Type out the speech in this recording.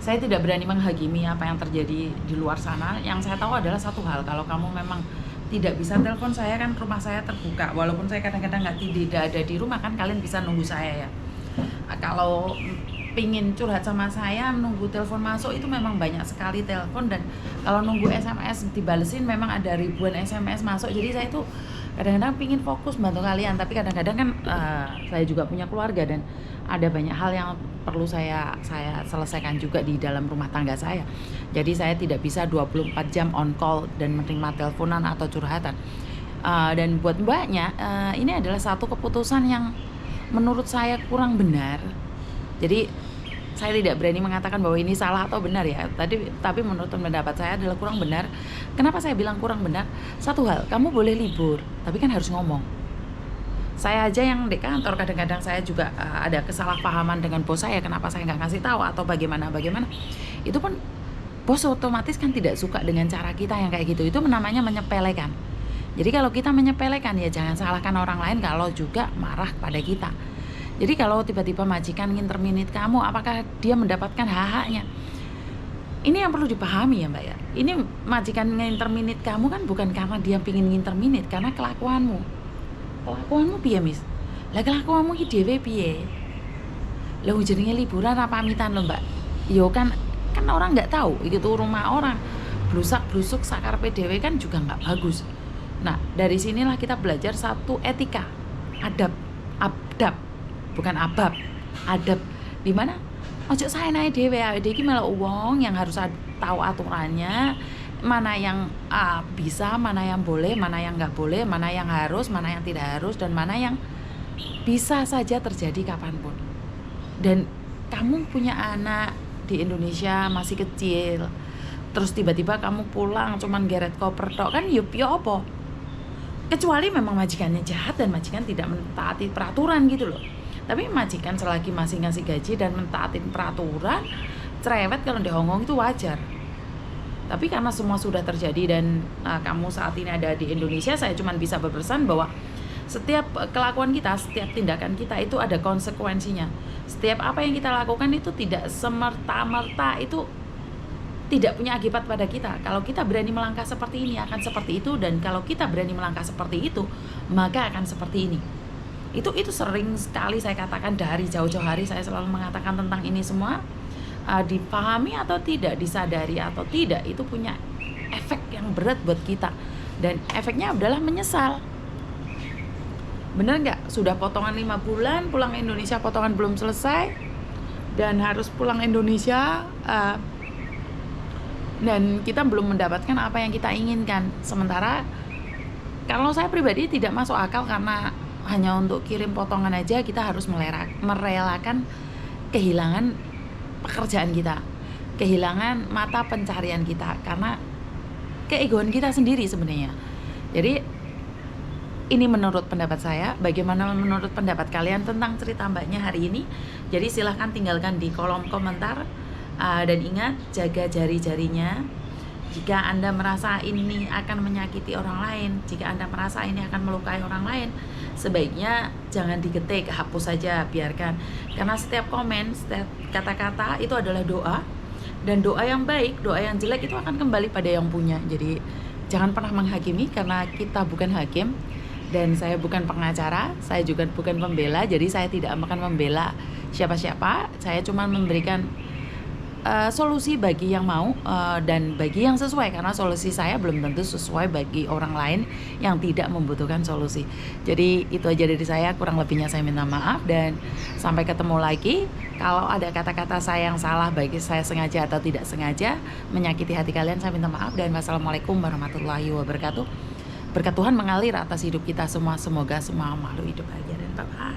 Saya tidak berani menghakimi apa yang terjadi di luar sana. Yang saya tahu adalah satu hal, kalau kamu memang tidak bisa telepon saya, kan rumah saya terbuka. Walaupun saya kadang-kadang tidak ada di rumah, kan kalian bisa nunggu saya ya. Kalau pingin curhat sama saya, nunggu telepon masuk itu memang banyak sekali telepon, dan kalau nunggu SMS dibalesin memang ada ribuan SMS masuk. Jadi saya itu kadang-kadang pingin fokus bantu kalian, tapi kadang-kadang kan saya juga punya keluarga dan ada banyak hal yang perlu saya selesaikan juga di dalam rumah tangga saya. Jadi saya tidak bisa 24 jam on call dan menerima teleponan atau curhatan. Dan buat mbaknya, ini adalah satu keputusan yang menurut saya kurang benar. Jadi saya tidak berani mengatakan bahwa ini salah atau benar ya. Tapi menurut pendapat saya adalah kurang benar. Kenapa saya bilang kurang benar? Satu hal, kamu boleh libur, tapi kan harus ngomong. Saya aja yang di kantor kadang-kadang saya juga ada kesalahpahaman dengan bos saya, kenapa saya nggak ngasih tahu atau bagaimana. Itu pun bos otomatis kan tidak suka dengan cara kita yang kayak gitu. Itu namanya menyepelekan. Jadi kalau kita menyepelekan, ya jangan salahkan orang lain kalau juga marah pada kita. Jadi kalau tiba-tiba majikan nginterminit kamu, apakah dia mendapatkan hak-haknya? Ini yang perlu dipahami ya Mbak ya. Ini majikan nginterminit kamu kan bukan karena dia pingin nginterminit, karena kelakuanmu piye mis? Lah kelakuanmu ki dhewe piye? Lah jenenge liburan apa pamitan lho Mbak? Yo kan orang nggak tahu itu rumah orang. Blusak-blusuk sakarpe dhewe kan juga nggak bagus. Nah, dari sinilah kita belajar satu etika, adab, bukan abab, adab. Di mana ojo saenae dhewe, awake dhewe iki melok wong yang harus tahu aturannya, mana yang bisa, mana yang boleh, mana yang nggak boleh, mana yang harus, mana yang tidak harus, dan mana yang bisa saja terjadi kapanpun. Dan kamu punya anak di Indonesia masih kecil, terus tiba-tiba kamu pulang cuman geret koper tok, kan yup apa? Kecuali memang majikannya jahat dan majikan tidak mentaati peraturan gitu loh. Tapi majikan selagi masih ngasih gaji dan mentaatin peraturan, cerewet kalau dihongong itu wajar. Tapi karena semua sudah terjadi dan kamu saat ini ada di Indonesia, saya cuma bisa berpesan bahwa setiap kelakuan kita, setiap tindakan kita itu ada konsekuensinya. Setiap apa yang kita lakukan itu tidak semerta-merta itu tidak punya akibat pada kita. Kalau kita berani melangkah seperti ini akan seperti itu, dan kalau kita berani melangkah seperti itu maka akan seperti ini. Itu sering sekali saya katakan dari jauh-jauh hari, saya selalu mengatakan tentang ini semua. Dipahami atau tidak, disadari atau tidak, itu punya efek yang berat buat kita, dan efeknya adalah menyesal. Bener nggak? Sudah potongan 5 bulan, pulang Indonesia potongan belum selesai, dan harus pulang Indonesia dan kita belum mendapatkan apa yang kita inginkan. Sementara kalau saya pribadi tidak masuk akal, karena hanya untuk kirim potongan aja kita harus merelakan kehilangan pekerjaan kita, kehilangan mata pencarian kita, karena keegoan kita sendiri sebenarnya. Jadi ini menurut pendapat saya. Bagaimana menurut pendapat kalian tentang cerita mbaknya hari ini? Jadi silahkan tinggalkan di kolom komentar, dan ingat, jaga jari-jarinya. Jika Anda merasa ini akan menyakiti orang lain, jika Anda merasa ini akan melukai orang lain, sebaiknya jangan diketik, hapus saja, biarkan. Karena setiap komen, setiap kata-kata itu adalah doa, dan doa yang baik, doa yang jelek itu akan kembali pada yang punya. Jadi jangan pernah menghakimi, karena kita bukan hakim, dan saya bukan pengacara, saya juga bukan pembela. Jadi saya tidak akan membela siapa-siapa, saya cuma memberikan solusi bagi yang mau, dan bagi yang sesuai, karena solusi saya belum tentu sesuai bagi orang lain yang tidak membutuhkan solusi. Jadi itu aja dari saya, kurang lebihnya saya minta maaf, dan sampai ketemu lagi. Kalau ada kata-kata saya yang salah, baik saya sengaja atau tidak sengaja menyakiti hati kalian, saya minta maaf, dan wassalamualaikum warahmatullahi wabarakatuh. Berkat Tuhan mengalir atas hidup kita semua, semoga semua makhluk hidup bahagia, dan bye-bye.